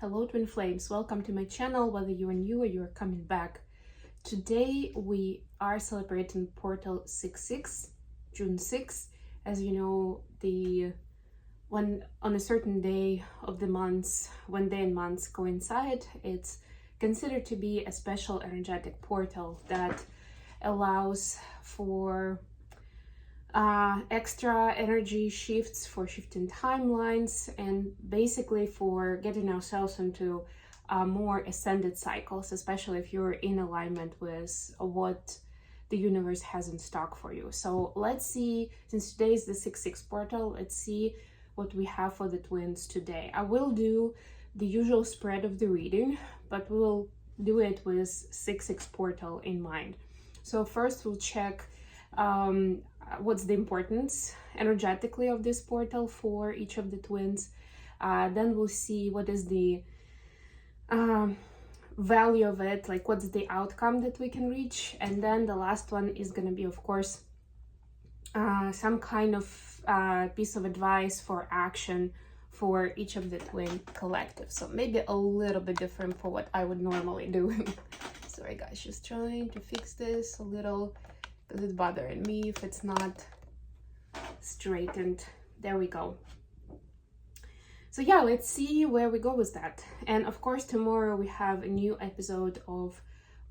Hello twin flames, welcome to my channel, whether you are new or you are coming back. Today we are celebrating portal 66, June 6. As you know, when on a certain day of the months, when day and months coincide, it's considered to be a special energetic portal that allows for extra energy shifts, for shifting timelines, and basically for getting ourselves into more ascended cycles, especially if you're in alignment with what the universe has in stock for you. So let's see, since today is the 6-6 portal, let's see what we have for the twins today. I will do the usual spread of the reading, but we'll do it with 6-6 portal in mind. So first we'll check what's the importance energetically of this portal for each of the twins. Then we'll see what is the value of it, like what's the outcome that we can reach. And then the last one is going to be, of course, some kind of piece of advice for action for each of the twin collective. So maybe a little bit different for what I would normally do. Sorry guys, just trying to fix this a little because it's bothering me if it's not straightened. There we go. So yeah, let's see where we go with that. And of course, tomorrow we have a new episode of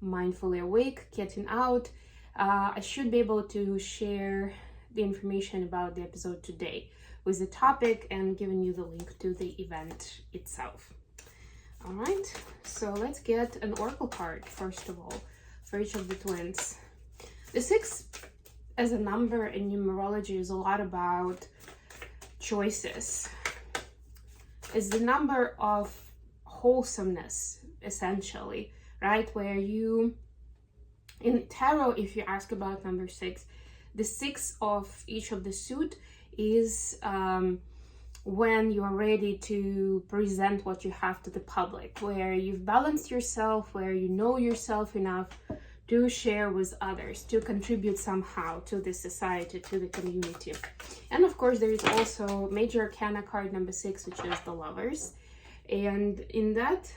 Mindfully Awake, Getting Out. I should be able to share the information about the episode today with the topic and giving you the link to the event itself. All right, so let's get an oracle card first of all for each of the twins. The 6 as a number in numerology is a lot about choices. It's the number of wholesomeness, essentially, right? Where you, in tarot, if you ask about number 6, the 6 of each of the suit is when you're ready to present what you have to the public, where you've balanced yourself, where you know yourself enough to share with others, to contribute somehow to the society, to the community. And of course, there is also major arcana card number 6, which is the Lovers. And in that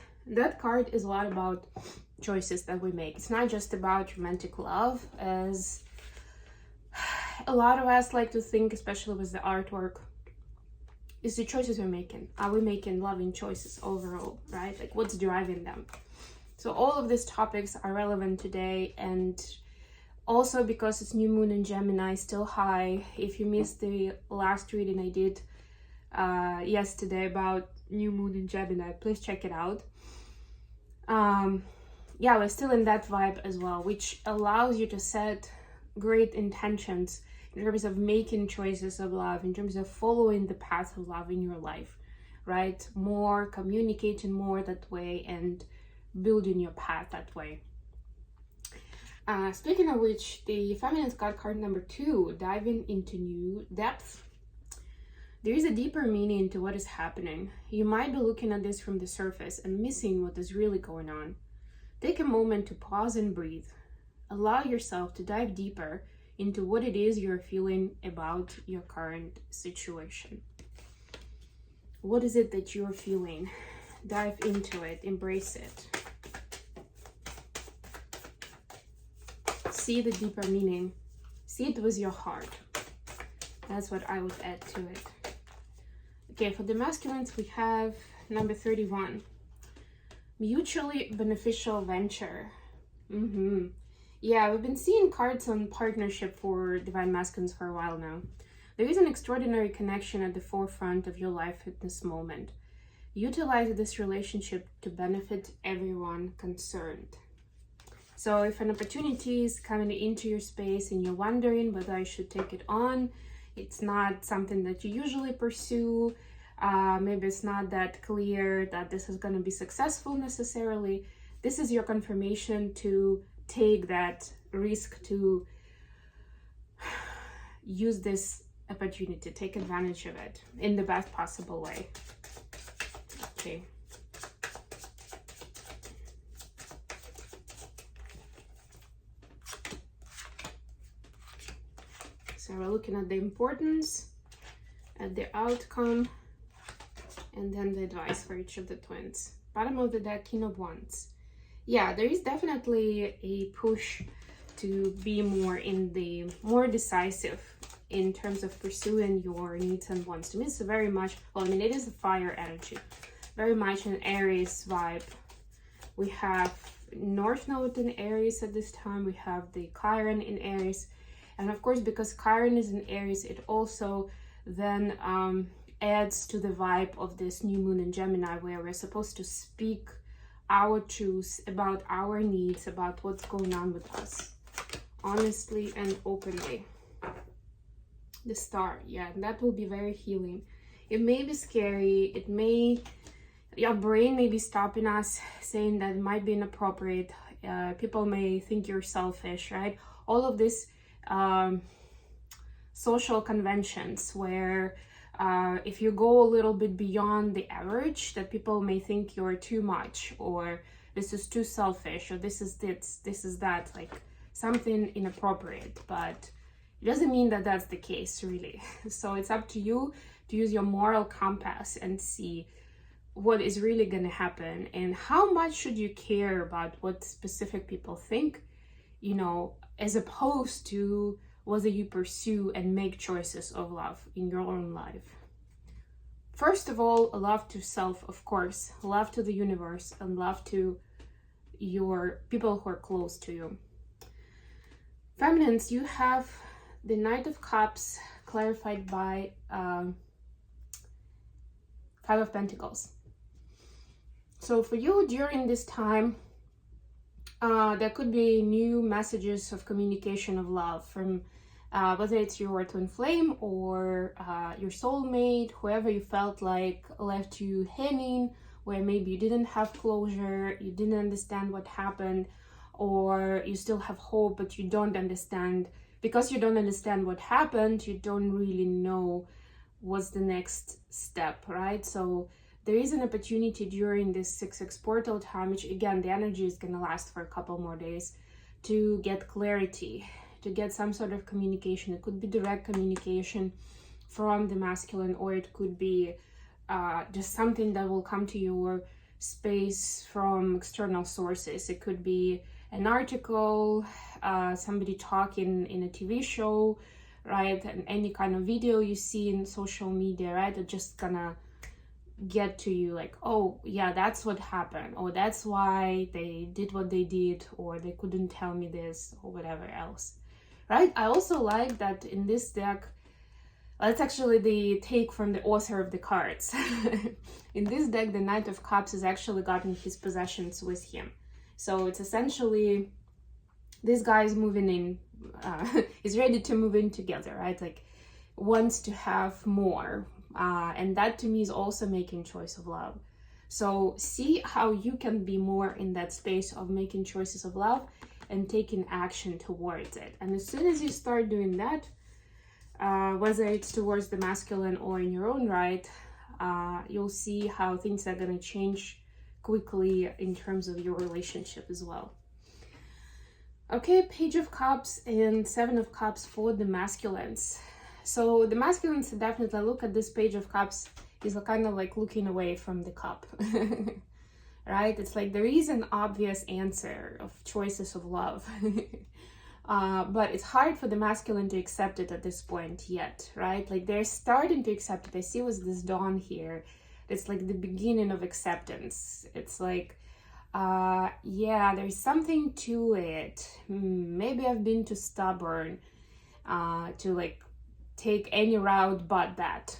card is a lot about choices that we make. It's not just about romantic love, as a lot of us like to think, especially with the artwork. It's the choices we're making. Are we making loving choices overall, right? Like what's driving them? So all of these topics are relevant today, and also because it's new moon in Gemini, still high. If you missed the last reading I did yesterday about new moon in Gemini, please check it out. Yeah, we're still in that vibe as well, which allows you to set great intentions in terms of making choices of love, in terms of following the path of love in your life, right? More communicating more that way and building your path that way. Speaking of which, the feminine card number 2, diving into new depth. There is a deeper meaning to what is happening. You might be looking at this from the surface and missing what is really going on. Take a moment to pause and breathe. Allow yourself to dive deeper into what it is you're feeling about your current situation. What is it that you're feeling? Dive into it, embrace it. See the deeper meaning. See it with your heart. That's what I would add to it. Okay, for the masculines, we have number 31. Mutually beneficial venture. Yeah, we've been seeing cards on partnership for divine masculines for a while now. There is an extraordinary connection at the forefront of your life at this moment. Utilize this relationship to benefit everyone concerned. So if an opportunity is coming into your space and you're wondering whether I should take it on, it's not something that you usually pursue, maybe it's not that clear that this is going to be successful necessarily, this is your confirmation to take that risk, to use this opportunity, take advantage of it in the best possible way. Okay. So we're looking at the importance, at the outcome, and then the advice for each of the twins. Bottom of the deck, King of Wands. Yeah, there is definitely a push to be more decisive in terms of pursuing your needs and wants. To me, it's very much, well, I mean, it is a fire energy, very much an Aries vibe. We have North Node in Aries at this time. We have the Chiron in Aries. And of course, because Chiron is in Aries, it also then adds to the vibe of this new moon in Gemini, where we're supposed to speak our truth about our needs, about what's going on with us, honestly and openly. The Star, yeah, that will be very healing. It may be scary. Your brain may be stopping us, saying that it might be inappropriate. People may think you're selfish, right? All of this social conventions where if you go a little bit beyond the average, that people may think you're too much, or this is too selfish, or this is that, like something inappropriate. But it doesn't mean that that's the case, really. So it's up to you to use your moral compass and see what is really going to happen, and how much should you care about what specific people think, you know, as opposed to whether you pursue and make choices of love in your own life. First of all, love to self, of course, love to the universe, and love to your people who are close to you. Feminines, you have the Knight of Cups clarified by Five of Pentacles. So for you, during this time, there could be new messages of communication of love from whether it's your twin flame or your soulmate, whoever you felt like left you hanging, where maybe you didn't have closure, you didn't understand what happened, or you still have hope, but you don't understand. Because you don't understand what happened, you don't really know what's the next step, right? So there is an opportunity during this 6-6 portal time, which again, the energy is going to last for a couple more days, to get clarity, to get some sort of communication. It could be direct communication from the masculine, or it could be just something that will come to your space from external sources. It could be an article, somebody talking in a TV show, right? And any kind of video you see in social media, right? They're just gonna get to you like, oh yeah, that's what happened, or that's why they did what they did, or they couldn't tell me this, or whatever else, right? I also like that in this deck, that's actually the take from the author of the cards. In this deck, the Knight of Cups has actually gotten his possessions with him. So it's essentially, this guy is moving in, is ready to move in together, right? Like, wants to have more. And that to me is also making choice of love. So see how you can be more in that space of making choices of love and taking action towards it. And as soon as you start doing that, whether it's towards the masculine or in your own right, you'll see how things are going to change quickly in terms of your relationship as well. Okay, Page of Cups and Seven of Cups for the masculines. So the masculines definitely look at this Page of Cups is kind of like looking away from the cup, right? It's like there is an obvious answer of choices of love, but it's hard for the masculine to accept it at this point yet, right? Like they're starting to accept it. I see with this dawn here, it's like the beginning of acceptance. It's like, yeah, there's something to it. Maybe I've been too stubborn to like take any route but that,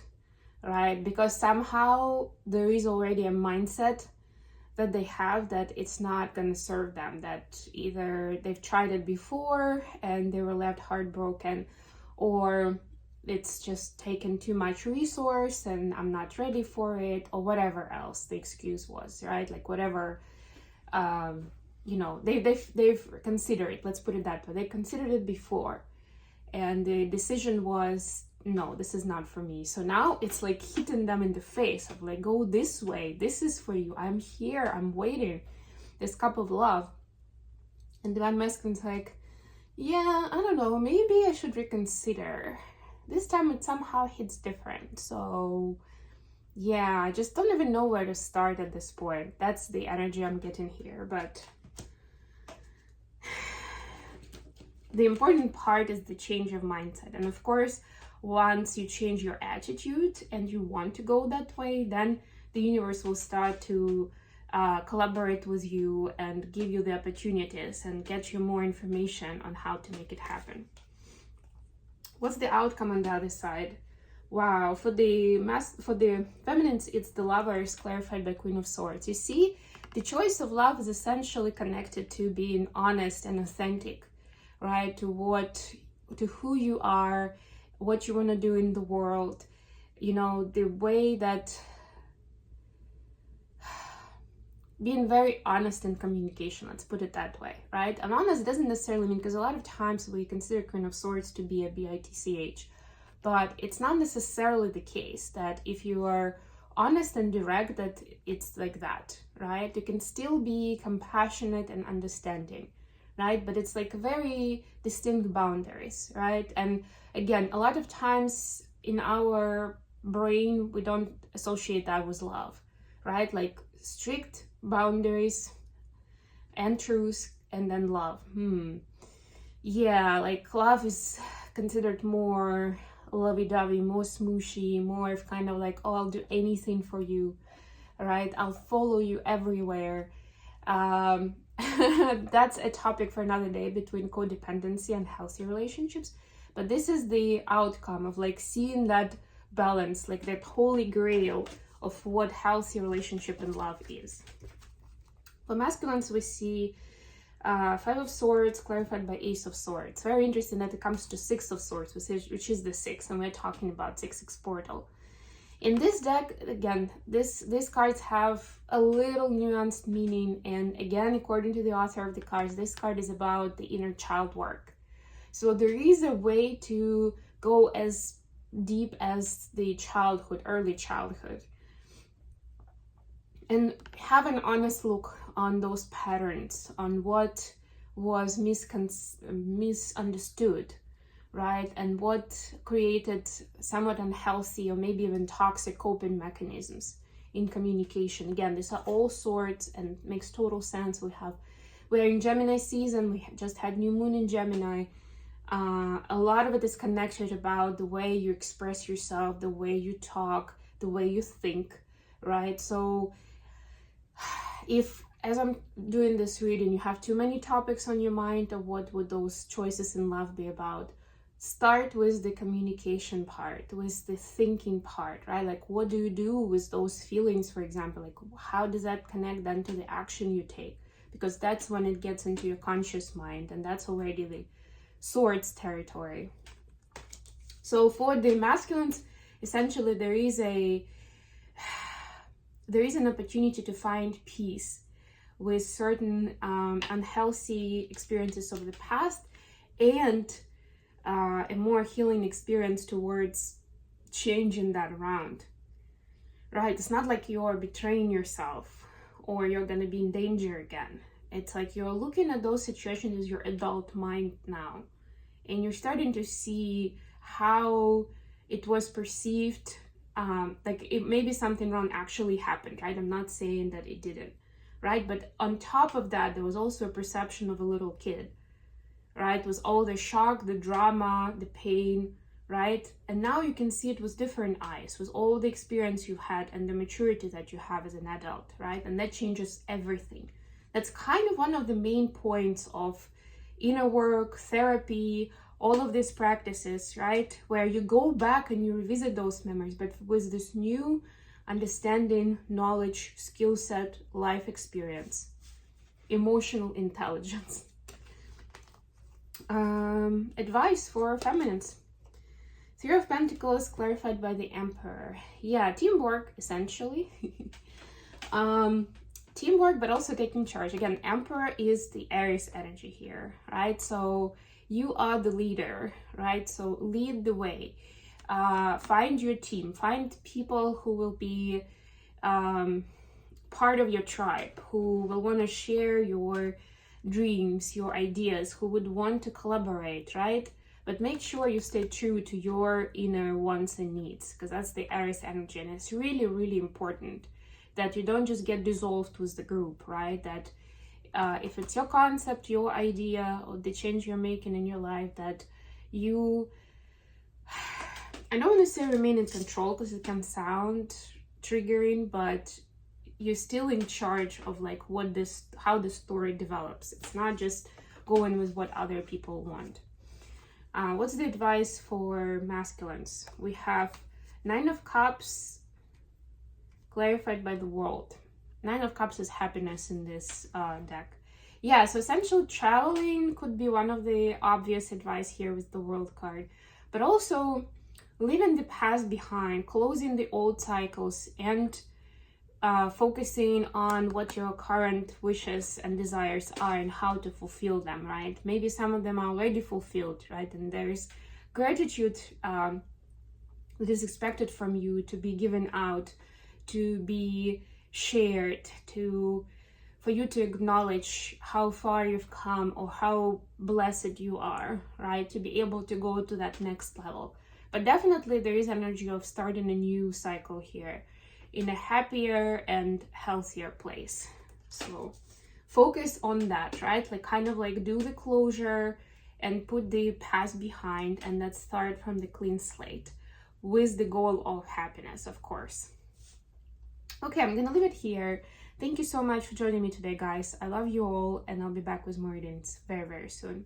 right? Because somehow there is already a mindset that they have that it's not going to serve them, that either they've tried it before and they were left heartbroken, or it's just taken too much resource and I'm not ready for it, or whatever else the excuse was, right? Like whatever, you know, they've considered it, let's put it that way. They considered it before and the decision was, no, this is not for me. So now it's like hitting them in the face of like, go this way, this is for you, I'm here, I'm waiting, this cup of love. And the divine masculine's like, yeah, I don't know, maybe I should reconsider. This time it somehow hits different. So Yeah, I just don't even know where to start at this point. That's the energy I'm getting here. But the important part is the change of mindset. And of course, once you change your attitude and you want to go that way, then the universe will start to collaborate with you and give you the opportunities and get you more information on how to make it happen. What's the outcome on the other side? Wow, for the feminines, it's the Lovers, clarified by Queen of Swords. You see, the choice of love is essentially connected to being honest and authentic, right? To who you are, what you want to do in the world, you know, the way that being very honest in communication, let's put it that way, right? And honest doesn't necessarily mean, because a lot of times we consider Queen of Swords to be a bitch, but it's not necessarily the case that if you are honest and direct, that it's like that, right? You can still be compassionate and understanding, right? But it's like very distinct boundaries, right? And again, a lot of times in our brain, we don't associate that with love, right? Like strict boundaries and truth, and then love. Yeah, like love is considered more lovey-dovey, more smooshy, more of kind of like, oh, I'll do anything for you, right? I'll follow you everywhere. That's a topic for another day, between codependency and healthy relationships. But this is the outcome of like seeing that balance, like that holy grail of what healthy relationship and love is. For masculines, we see Five of Swords clarified by Ace of Swords. Very interesting that it comes to Six of Swords, which is the six, and we're talking about 6-6 portal. In this deck, again, these cards have a little nuanced meaning, and again, according to the author of the cards, this card is about the inner child work. So there is a way to go as deep as the childhood, early childhood, and have an honest look on those patterns, on what was misunderstood, right? And what created somewhat unhealthy or maybe even toxic coping mechanisms in communication. Again, these are all swords and makes total sense. We're in Gemini season, we just had new moon in Gemini. A lot of it is connected about the way you express yourself, the way you talk, the way you think, right? So if, as I'm doing this reading, you have too many topics on your mind of what would those choices in love be about, start with the communication part, with the thinking part, right? Like, what do you do with those feelings, for example? Like, how does that connect then to the action you take? Because that's when it gets into your conscious mind, and that's already the swords territory. So for the masculines, essentially there is an opportunity to find peace with certain unhealthy experiences of the past, and a more healing experience towards changing that around, right? It's not like you're betraying yourself or you're going to be in danger again. It's like you're looking at those situations as your adult mind now, and you're starting to see how it was perceived, like it maybe something wrong actually happened, right? I'm not saying that it didn't, right? But on top of that, there was also a perception of a little kid, right? With all the shock, the drama, the pain, right? And now you can see it with different eyes, with all the experience you've had and the maturity that you have as an adult, right? And that changes everything. That's kind of one of the main points of inner work, therapy, all of these practices, right? Where you go back and you revisit those memories, but with this new understanding, knowledge, skill set, life experience, emotional intelligence. Advice for feminines. Three of Pentacles clarified by the Emperor. Yeah, teamwork, essentially. Teamwork, but also taking charge. Again, Emperor is the Aries energy here, right? So you are the leader, right? So lead the way. Find your team. Find people who will be part of your tribe, who will want to share your dreams, your ideas, who would want to collaborate, right? but make sure you stay true to your inner wants and needs, because that's the Aries energy, and it's really, really important that you don't just get dissolved with the group, right? That if it's your concept, your idea, or the change you're making in your life, that you, I don't want to say remain in control because it can sound triggering, but you're still in charge of like how the story develops. It's not just going with what other people want. What's the advice for masculines? We have 9 of Cups clarified by the World. 9 of Cups is happiness in this deck. Yeah, so essentially traveling could be one of the obvious advice here with the World card, but also leaving the past behind, closing the old cycles, and focusing on what your current wishes and desires are and how to fulfill them, right? Maybe some of them are already fulfilled, right? And there's gratitude that is expected from you to be given out, to be shared, for you to acknowledge how far you've come or how blessed you are, right? To be able to go to that next level. But definitely there is energy of starting a new cycle here in a happier and healthier place. So focus on that, right? Like kind of like do the closure and put the past behind, and let's start from the clean slate with the goal of happiness, of course. Okay, I'm gonna leave it here. Thank you so much for joining me today, guys. I love you all, and I'll be back with more readings very, very soon.